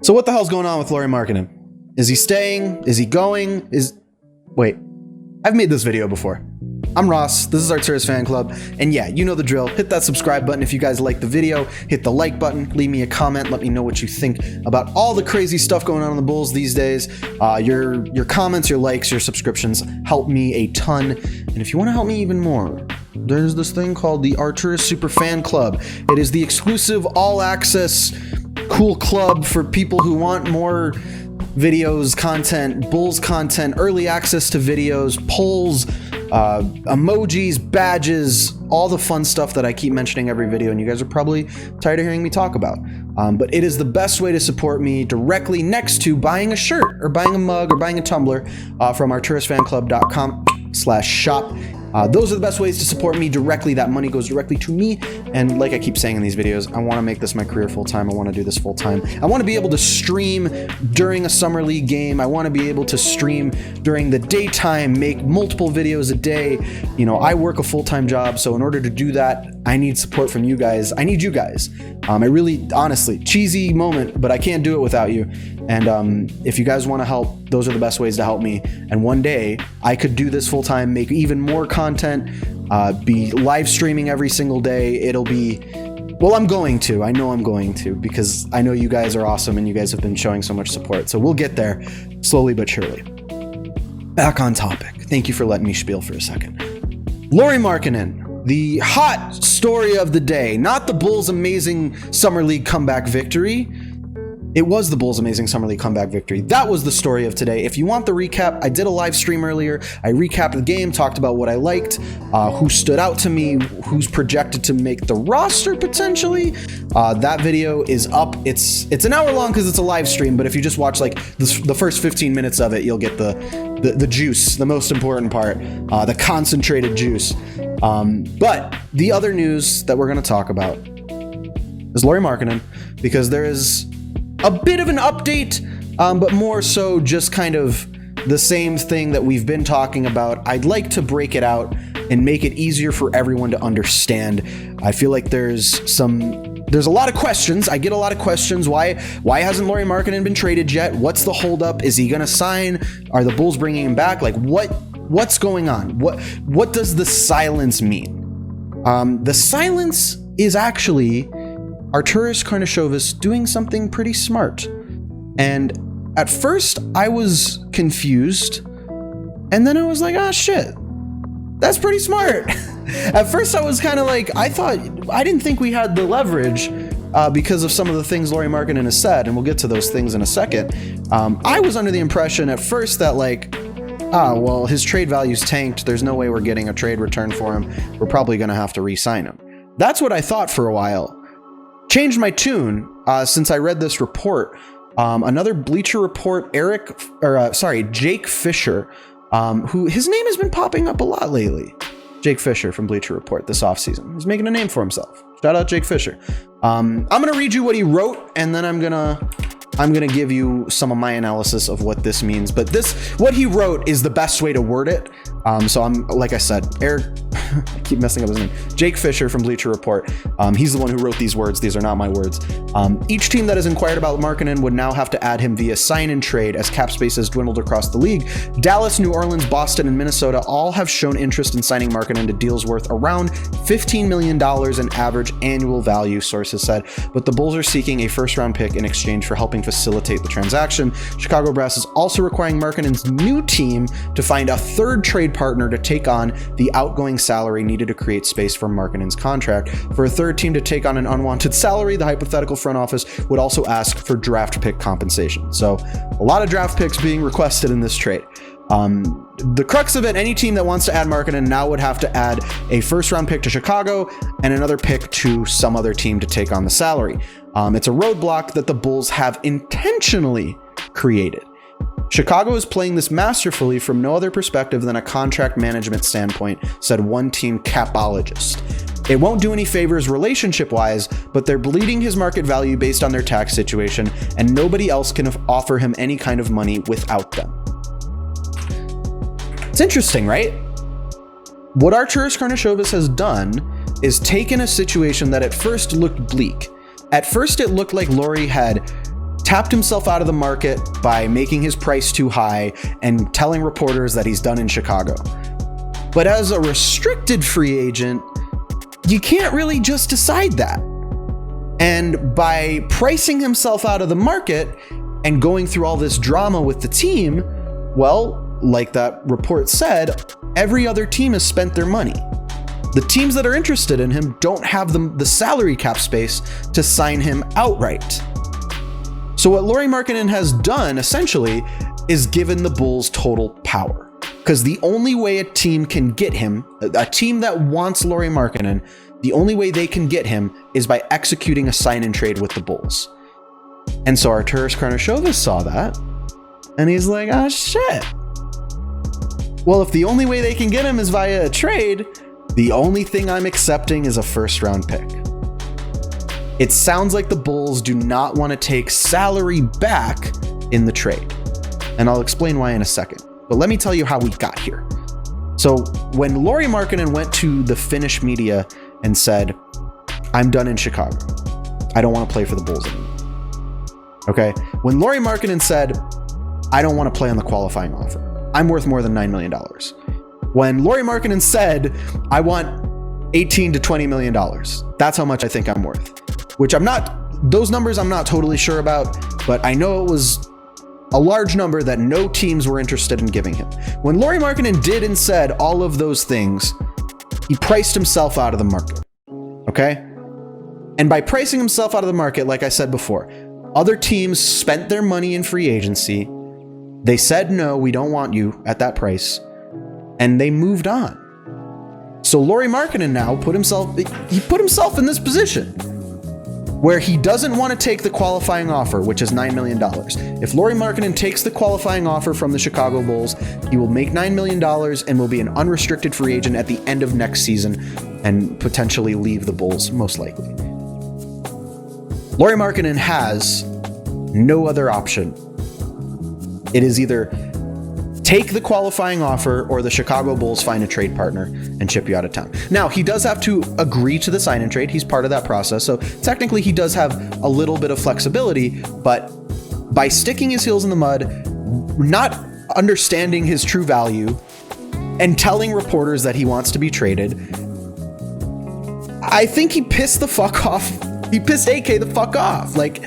So what the hell's going on with Lauri Markkanen? Is he staying? Is he going? Wait, I've made this video before. I'm Ross, this is Arturis Fan Club, and yeah, you know the drill. Hit that subscribe button if you guys like the video, hit the like button, leave me a comment, let me know what you think about all the crazy stuff going on in the Bulls these days. Your comments, your likes, your subscriptions help me a ton, and if you want to help me even more, there's this thing called the Arturis Super Fan Club. It is the exclusive, all-access, cool club for people who want more videos, content, Bulls content, early access to videos, polls, emojis, badges, all the fun stuff that I keep mentioning every video, and you guys are probably tired of hearing me talk about. But it is the best way to support me directly next to buying a shirt or buying a mug or buying a tumbler from arturisfanclub.com/shop. Those are the best ways to support me directly. That money goes directly to me. And like I keep saying in these videos, I want to make this my career full time. I want to do this full time. I want to be able to stream during a summer league game. I want to be able to stream during the daytime, make multiple videos a day. You know, I work a full-time job. So in order to do that, I need support from you guys. I need you guys. I really, honestly, cheesy moment, but I can't do it without you. And if you guys want to help, those are the best ways to help me. And one day I could do this full time, make even more content, be live streaming every single day. It'll be, well, I'm going to, I know I'm going to, because I know you guys are awesome and you guys have been showing so much support. So we'll get there slowly but surely. Back on topic. Thank you for letting me spiel for a second. Lauri Markkanen. The hot story of the day, not the Bulls' amazing Summer League comeback victory. It was the Bulls' amazing Summer League comeback victory. That was the story of today. If you want the recap, I did a live stream earlier. I recapped the game, talked about what I liked, who stood out to me, who's projected to make the roster potentially. That video is up. It's an hour long because it's a live stream, but if you just watch like the first 15 minutes of it, you'll get the juice, the most important part, the concentrated juice. But the other news that we're going to talk about is Lauri Markkanen, because there is a bit of an update, but more so just kind of the same thing that we've been talking about. I'd like to break it out and make it easier for everyone to understand. I feel like there's a lot of questions. I get a lot of questions. Why hasn't Lauri Markkanen been traded yet? What's the holdup? Is he gonna sign? Are the Bulls bringing him back? Like what's going on? What does the silence mean? The silence is actually Arturis Karnisovas doing something pretty smart. And at first I was confused, and then I was like, ah, shit, that's pretty smart. At first I was kind of like, I didn't think we had the leverage because of some of the things Lauri Markkanen has said, and we'll get to those things in a second. I was under the impression at first that like, well, his trade value's tanked. There's no way we're getting a trade return for him. We're probably going to have to re-sign him. That's what I thought for a while. Changed my tune since I read this report. Another Bleacher Report, Jake Fisher, who his name has been popping up a lot lately. Jake Fisher from Bleacher Report this offseason. He's making a name for himself. Shout out Jake Fisher. I'm gonna read you what he wrote, and then I'm gonna give you some of my analysis of what this means. But what he wrote is the best way to word it. So I'm, like I said, I keep messing up his name. Jake Fisher from Bleacher Report. He's the one who wrote these words. These are not my words. Each team that has inquired about Markkanen would now have to add him via sign and trade as cap space has dwindled across the league. Dallas, New Orleans, Boston, and Minnesota all have shown interest in signing Markkanen to deals worth around $15 million in average annual value, sources said. But the Bulls are seeking a first-round pick in exchange for helping facilitate the transaction. Chicago Brass is also requiring Markkanen's new team to find a third trade partner to take on the outgoing salary needed to create space for Markkanen's contract. For a third team to take on an unwanted salary, the hypothetical front office would also ask for draft pick compensation. So a lot of draft picks being requested in this trade. The crux of it, any team that wants to add Markkanen now would have to add a first round pick to Chicago and another pick to some other team to take on the salary. It's a roadblock that the Bulls have intentionally created. Chicago is playing this masterfully from no other perspective than a contract management standpoint, said one team capologist. It won't do any favors relationship-wise, but they're bleeding his market value based on their tax situation, and nobody else can offer him any kind of money without them. It's interesting, right? What Arturis Karnisovas has done is taken a situation that at first looked bleak. At first, it looked like Lauri had tapped himself out of the market by making his price too high and telling reporters that he's done in Chicago. But as a restricted free agent, you can't really just decide that. And by pricing himself out of the market and going through all this drama with the team, well, like that report said, every other team has spent their money. The teams that are interested in him don't have the salary cap space to sign him outright. So what Lauri Markkanen has done, essentially, is given the Bulls total power. Because the only way a team can get him, a team that wants Lauri Markkanen, the only way they can get him is by executing a sign-and trade with the Bulls. And so Arturas Karnisovas saw that, and he's like, ah, shit. Well, if the only way they can get him is via a trade, the only thing I'm accepting is a first-round pick. It sounds like the Bulls do not want to take salary back in the trade. And I'll explain why in a second. But let me tell you how we got here. So when Lauri Markkanen went to the Finnish media and said, I'm done in Chicago, I don't want to play for the Bulls anymore. Okay? When Lauri Markkanen said, I don't want to play on the qualifying offer, I'm worth more than $9 million. When Lauri Markkanen said, I want 18 to $20 million, that's how much I think I'm worth. Which those numbers I'm not totally sure about, but I know it was a large number that no teams were interested in giving him. When Lauri Markkanen did and said all of those things, he priced himself out of the market, okay? And by pricing himself out of the market, like I said before, other teams spent their money in free agency. They said, no, we don't want you at that price. And they moved on. So Lauri Markkanen now put himself in this position where he doesn't want to take the qualifying offer, which is $9 million. If Lauri Markkanen takes the qualifying offer from the Chicago Bulls, he will make $9 million and will be an unrestricted free agent at the end of next season and potentially leave the Bulls, most likely. Lauri Markkanen has no other option. It is either take the qualifying offer or the Chicago Bulls find a trade partner and ship you out of town. Now, he does have to agree to the sign and trade. He's part of that process. So technically he does have a little bit of flexibility, but by sticking his heels in the mud, not understanding his true value, and telling reporters that he wants to be traded, I think he pissed the fuck off. He pissed AK the fuck off. Like,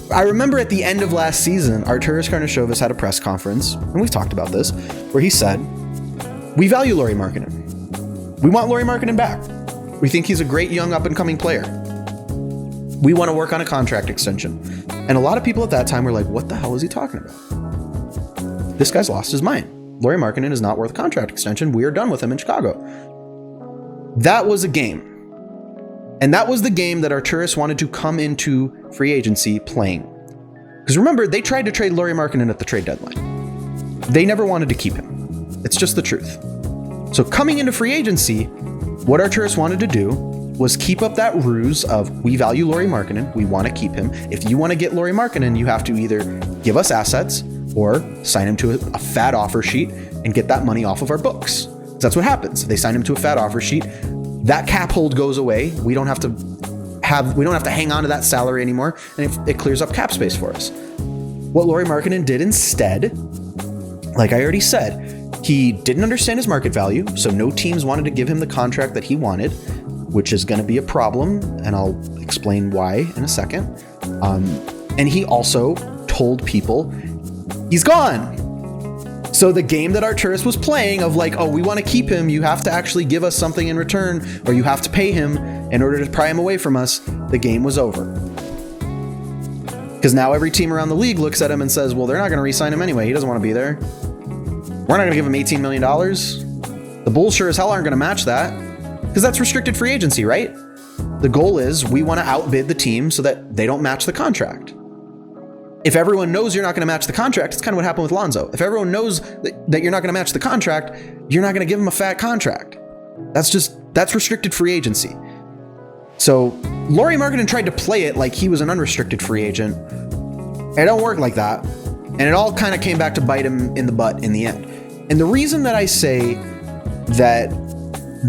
I remember at the end of last season, Arturas Karnisovas had a press conference, and we've talked about this, where he said, we value Lauri Markkanen. We want Lauri Markkanen back. We think he's a great young up-and-coming player. We want to work on a contract extension. And a lot of people at that time were like, what the hell is he talking about? This guy's lost his mind. Lauri Markkanen is not worth a contract extension. We are done with him in Chicago. That was a game. And that was the game that Arturas wanted to come into free agency playing. Because remember, they tried to trade Lauri Markkanen at the trade deadline. They never wanted to keep him. It's just the truth. So coming into free agency, what Arturas wanted to do was keep up that ruse of, we value Lauri Markkanen, we want to keep him. If you want to get Lauri Markkanen, you have to either give us assets or sign him to a fat offer sheet and get that money off of our books. That's what happens. They sign him to a fat offer sheet. That cap hold goes away. We don't have to hang on to that salary anymore, and it clears up cap space for us. What Lauri Markkanen did instead, like I already said, he didn't understand his market value, so no teams wanted to give him the contract that he wanted, which is going to be a problem, and I'll explain why in a second. And he also told people he's gone. So the game that Arturas was playing of like, oh, we want to keep him, you have to actually give us something in return, or you have to pay him in order to pry him away from us, the game was over. Because now every team around the league looks at him and says, well, they're not going to re-sign him anyway. He doesn't want to be there. We're not going to give him $18 million. The Bulls sure as hell aren't going to match that, because that's restricted free agency, right? The goal is we want to outbid the team so that they don't match the contract. If everyone knows you're not going to match the contract, it's kind of what happened with Lonzo. If everyone knows that you're not going to match the contract, you're not going to give them a fat contract. That's restricted free agency. So Lauri Markkanen tried to play it like he was an unrestricted free agent. It don't work like that. And it all kind of came back to bite him in the butt in the end. And the reason that I say that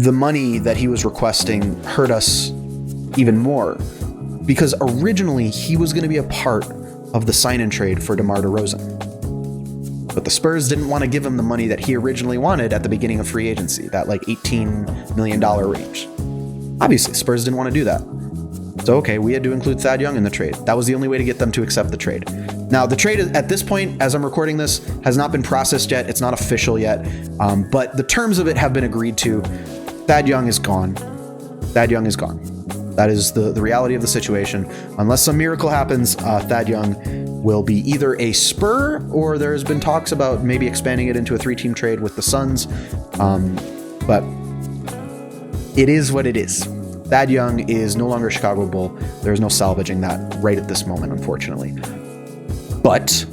the money that he was requesting hurt us even more, because originally he was going to be a part of the sign-in trade for DeMar DeRozan. But the Spurs didn't want to give him the money that he originally wanted at the beginning of free agency, that like $18 million range. Obviously, Spurs didn't want to do that. So, okay, we had to include Thad Young in the trade. That was the only way to get them to accept the trade. Now, the trade at this point, as I'm recording this, has not been processed yet. It's not official yet, but the terms of it have been agreed to. Thad Young is gone. Thad Young is gone. That is the reality of the situation. Unless some miracle happens, Thad Young will be either a Spur, or there's been talks about maybe expanding it into a 3-team trade with the Suns. But it is what it is. Thad Young is no longer a Chicago Bull. There's no salvaging that right at this moment, unfortunately. But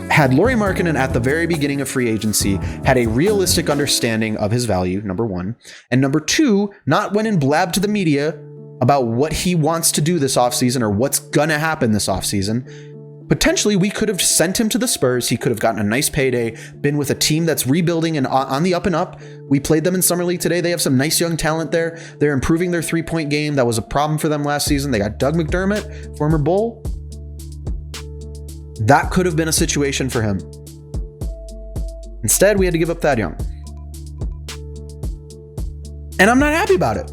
had Lauri Markkanen at the very beginning of free agency had a realistic understanding of his value, number one, and number two, not went and blabbed to the media about what he wants to do this offseason or what's gonna happen this offseason, potentially we could have sent him to the Spurs. He could have gotten a nice payday, been with a team that's rebuilding and on the up and up. We played them in Summer League today. They have some nice young talent there. They're improving their 3-point game. That was a problem for them last season. They got Doug McDermott, former Bull. That could have been a situation for him. Instead, we had to give up Thad Young. And I'm not happy about it.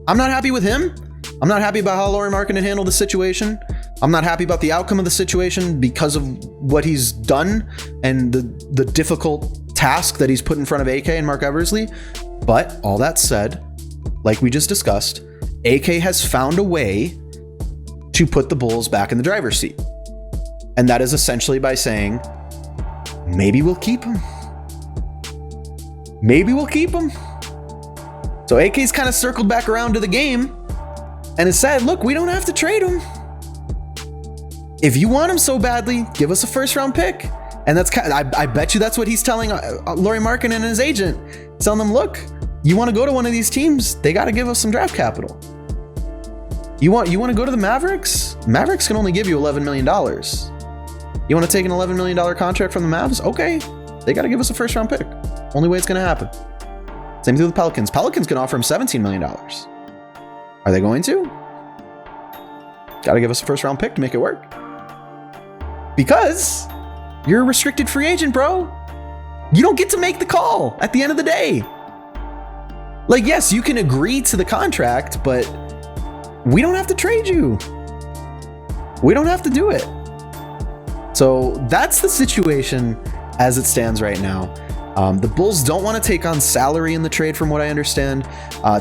I'm not happy with him. I'm not happy about how Lauri Markkanen handled the situation. I'm not happy about the outcome of the situation because of what he's done and the difficult task that he's put in front of AK and Mark Eversley. But all that said, like we just discussed, AK has found a way to put the Bulls back in the driver's seat. And that is essentially by saying, maybe we'll keep him. Maybe we'll keep him. So AK's kind of circled back around to the game and has said, look, we don't have to trade him. If you want him so badly, give us a first-round pick. And that's kind of, I bet you that's what he's telling Lauri Markkanen and his agent. He's telling them, look, you want to go to one of these teams, they got to give us some draft capital. You want to go to the Mavericks? Mavericks can only give you $11 million. You want to take an $11 million contract from the Mavs? Okay, they got to give us a first-round pick. Only way it's going to happen. Same thing with the Pelicans. Pelicans can offer him $17 million. Are they going to? Got to give us a first-round pick to make it work. Because you're a restricted free agent, bro. You don't get to make the call at the end of the day. Like, yes, you can agree to the contract, but we don't have to trade you. We don't have to do it. So that's the situation as it stands right now. The Bulls don't want to take on salary in the trade, from what I understand.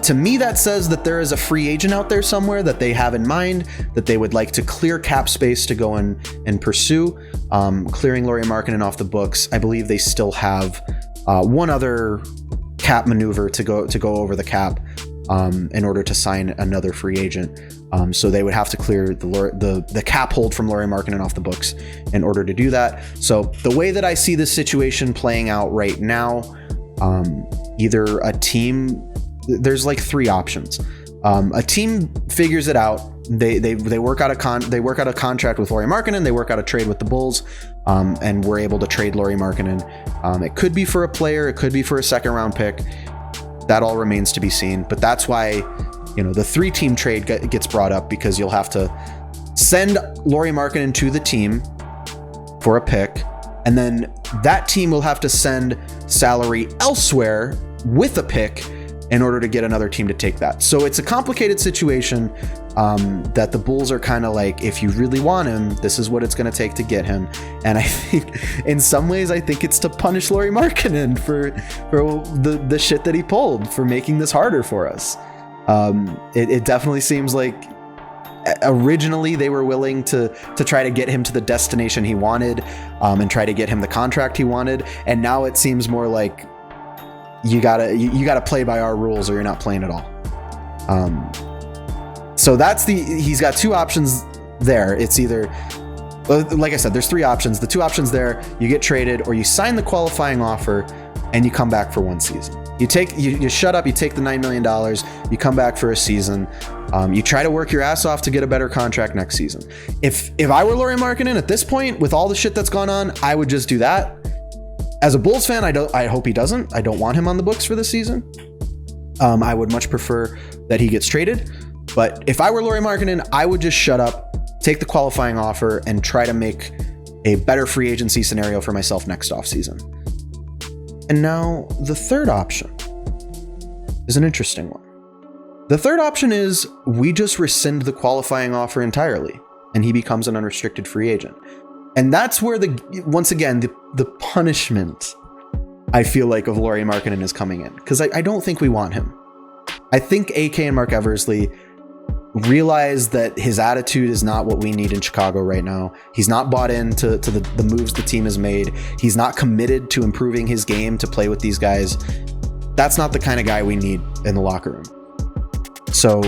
To me, that says that there is a free agent out there somewhere that they have in mind, that they would like to clear cap space to go and pursue. Clearing Lauri Markkanen off the books. I believe they still have one other cap maneuver to go over the cap in order to sign another free agent. So they would have to clear the cap hold from Lauri Markkanen off the books in order to do that. So the way that I see this situation playing out right now, either a team, there's like 3 options. A team figures it out. They work out a contract with Lauri Markkanen. They work out a trade with the Bulls, and we're able to trade Lauri Markkanen. It could be for a player. It could be for a 2nd-round pick. That all remains to be seen. But that's why, the 3-team trade gets brought up, because you'll have to send Lauri Markkanen to the team for a pick, and then that team will have to send salary elsewhere with a pick in order to get another team to take that. So it's a complicated situation that the Bulls are kind of like, if you really want him, this is what it's going to take to get him. And I think in some ways, I think it's to punish Lauri Markkanen for the shit that he pulled, for making this harder for us. It definitely seems like originally they were willing to try to get him to the destination he wanted, and try to get him the contract he wanted. And now it seems more like you gotta play by our rules or you're not playing at all. So he's got 2 options there. It's either, like I said, there's 3 options. The 2 options there, you get traded, or you sign the qualifying offer and you come back for 1 season. You shut up, you take the $9 million, you come back for a season, you try to work your ass off to get a better contract next season. If I were Lauri Markkanen at this point, with all the shit that's gone on, I would just do that. As a Bulls fan, I hope he doesn't. I don't want him on the books for this season. I would much prefer that he gets traded. But if I were Lauri Markkanen, I would just shut up, take the qualifying offer, and try to make a better free agency scenario for myself next offseason. And now the third option is an interesting one. The third option is we just rescind the qualifying offer entirely and he becomes an unrestricted free agent. And that's where once again, the punishment I feel like of Lauri Markkanen is coming in, because I don't think we want him. I think AK and Mark Eversley realize that his attitude is not what we need in Chicago right now. He's not bought into the moves the team has made. He's not committed to improving his game to play with these guys. That's not the kind of guy we need in the locker room. So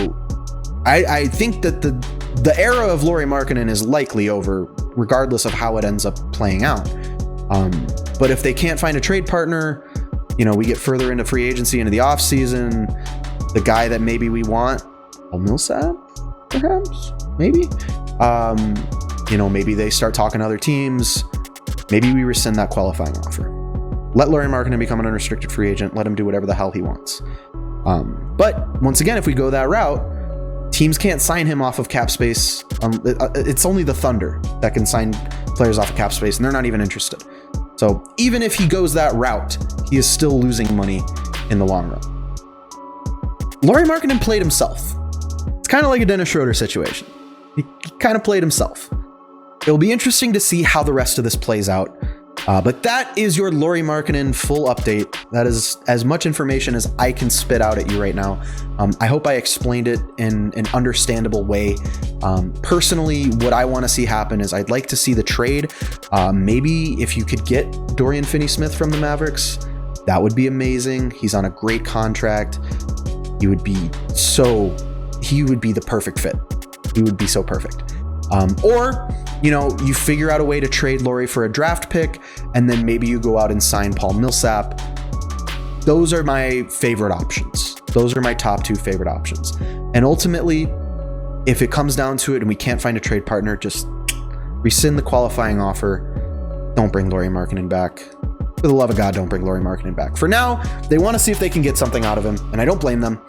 I think that the era of Lauri Markkanen is likely over, regardless of how it ends up playing out. But if they can't find a trade partner, we get further into free agency, into the offseason, the guy that maybe we want, Millsap, perhaps, maybe. Maybe they start talking to other teams. Maybe we rescind that qualifying offer. Let Lauri Markkanen become an unrestricted free agent. Let him do whatever the hell he wants. But once again, if we go that route, teams can't sign him off of cap space. It's only the Thunder that can sign players off of cap space, and they're not even interested. So even if he goes that route, he is still losing money in the long run. Lauri Markkanen played himself. It's kind of like a Dennis Schroeder situation. He kind of played himself. It'll be interesting to see how the rest of this plays out. But that is your Lauri Markkanen full update. That is as much information as I can spit out at you right now. I hope I explained it in an understandable way. Personally, what I want to see happen is I'd like to see the trade. Maybe if you could get Dorian Finney-Smith from the Mavericks, that would be amazing. He's on a great contract. He would be the perfect fit. He would be so perfect. Or you figure out a way to trade Lauri for a draft pick, and then maybe you go out and sign Paul Millsap. Those are my favorite options. Those are my top two favorite options. And ultimately, if it comes down to it and we can't find a trade partner, just rescind the qualifying offer. Don't bring Lauri Markkanen back. For the love of God, don't bring Lauri Markkanen back. For now, they want to see if they can get something out of him, and I don't blame them.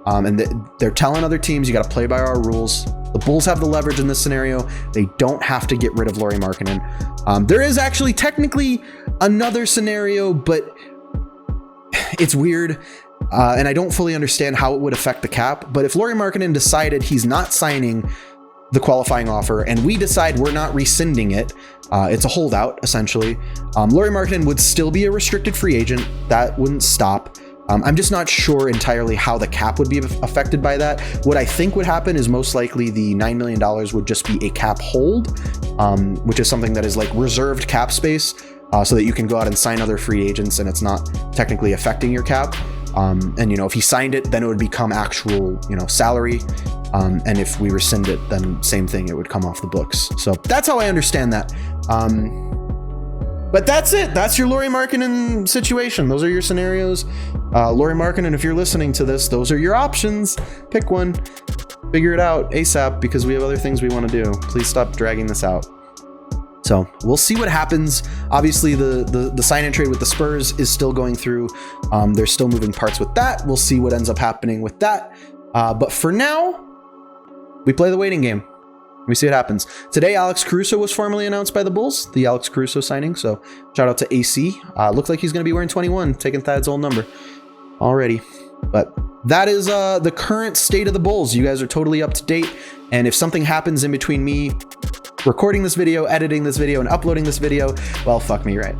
And they're telling other teams, you got to play by our rules. The Bulls have the leverage in this scenario. They don't have to get rid of Lauri Markkanen. There is actually technically another scenario, but it's weird. And I don't fully understand how it would affect the cap. But if Lauri Markkanen decided he's not signing the qualifying offer and we decide we're not rescinding it, it's a holdout, essentially. Lauri Markkanen would still be a restricted free agent. That wouldn't stop. I'm just not sure entirely how the cap would be affected by that. What I think would happen is most likely the $9 million would just be a cap hold, which is something that is like reserved cap space, so that you can go out and sign other free agents and it's not technically affecting your cap. And if he signed it, then it would become actual, salary. And if we rescind it, then same thing, it would come off the books. So that's how I understand that. But that's it. That's your Lauri Markkanen situation. Those are your scenarios. Lauri Markkanen, if you're listening to this, those are your options. Pick one. Figure it out ASAP, because we have other things we want to do. Please stop dragging this out. So we'll see what happens. Obviously, the sign-in trade with the Spurs is still going through. There's still moving parts with that. We'll see what ends up happening with that. But for now, we play the waiting game. We see what happens. Today, Alex Caruso was formally announced by the Bulls, the Alex Caruso signing. So shout out to AC. Looks like he's going to be wearing 21, taking Thad's old number already. But that is the current state of the Bulls. You guys are totally up to date. And if something happens in between me recording this video, editing this video, and uploading this video, well, fuck me, right?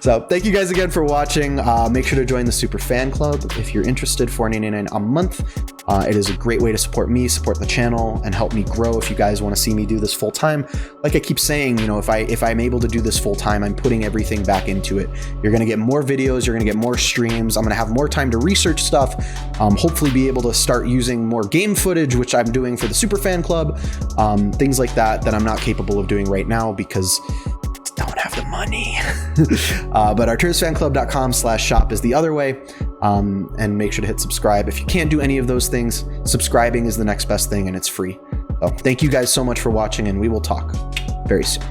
So thank you guys again for watching. Make sure to join the Super Fan Club if you're interested. $4.99 a month. It is a great way to support me, support the channel, and help me grow. If you guys want to see me do this full time, like I keep saying, if I'm able to do this full time, I'm putting everything back into it. You're going to get more videos. You're going to get more streams. I'm going to have more time to research stuff. Hopefully be able to start using more game footage, which I'm doing for the Super Fan Club. Things like that I'm not capable of doing right now because don't have the money. But artursfanclub.com/shop is the other way. And make sure to hit subscribe. If you can't do any of those things, subscribing is the next best thing, and it's free. So thank you guys so much for watching, and we will talk very soon.